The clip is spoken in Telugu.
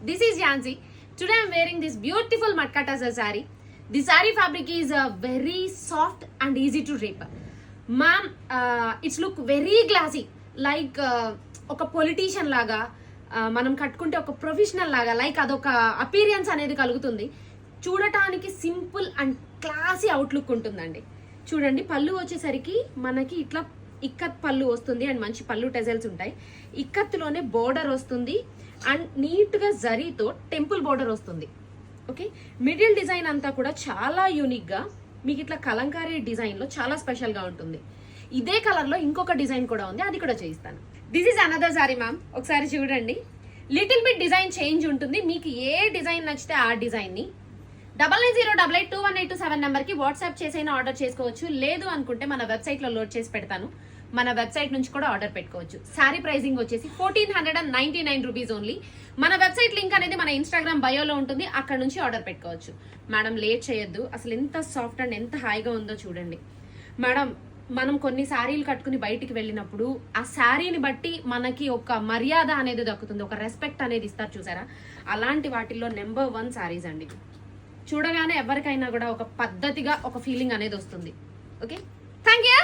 This is Yanzi. Today I am wearing this beautiful matkata saree. The saree fabric is very soft and easy to drape. Ma'am, it's look very glassy, like ఒక పొలిటీషియన్ లాగా మనం కట్టుకుంటే ఒక ప్రొఫెషనల్ లాగా లైక్ అదొక అపీరియన్స్ అనేది కలుగుతుంది. చూడటానికి సింపుల్ అండ్ క్లాసీ అవుట్లుక్ ఉంటుందండి. చూడండి, పళ్ళు వచ్చేసరికి మనకి ఇట్లా ఇక్కత్ పళ్ళు వస్తుంది అండ్ మంచి పళ్ళు టెజల్స్ ఉంటాయి. ఇక్కత్తులోనే బోర్డర్ వస్తుంది అండ్ నీట్గా జరీతో టెంపుల్ బోర్డర్ వస్తుంది. ఓకే, మిడిల్ డిజైన్ అంతా కూడా చాలా యూనిక్గా మీకు ఇట్లా కలంకారీ డిజైన్లో చాలా స్పెషల్గా ఉంటుంది. ఇదే కలర్లో ఇంకొక డిజైన్ కూడా ఉంది, అది కూడా చేయిస్తాను. This is another sorry ma'am, ఒకసారి చూడండి. లిటిల్ బిట్ డిజైన్ చేంజ్ ఉంటుంది. మీకు ఏ డిజైన్ నచ్చితే ఆ డిజైన్ని 9908821827 నెంబర్కి వాట్సాప్ చేసైనా ఆర్డర్ చేసుకోవచ్చు. లేదు అనుకుంటే మన వెబ్సైట్లో లోడ్ చేసి పెడతాను. మన వెబ్సైట్ నుంచి కూడా ఆర్డర్ పెట్టుకోవచ్చు. శారీ ప్రైసింగ్ వచ్చేసి 1499 రూపీస్ ఓన్లీ. మన వెబ్సైట్ లింక్ అనేది మన ఇన్స్టాగ్రామ్ బయోలో ఉంటుంది, అక్కడ నుంచి ఆర్డర్ పెట్టుకోవచ్చు. మేడం లేట్ చేయొద్దు, అసలు ఎంత సాఫ్ట్ అండ్ ఎంత హాయిగా ఉందో చూడండి. మేడం, మనం కొన్ని శారీలు కట్టుకుని బయటికి వెళ్ళినప్పుడు ఆ శారీని బట్టి మనకి ఒక మర్యాద అనేది దక్కుతుంది, ఒక రెస్పెక్ట్ అనేది ఇస్తారు చూసారా, అలాంటి వాటిల్లో నెంబర్ 1 శారీస్ అండి. చూడగానే ఎవరికైనా కూడా ఒక పద్ధతిగా ఒక ఫీలింగ్ అనేది వస్తుంది. Okay, thank you.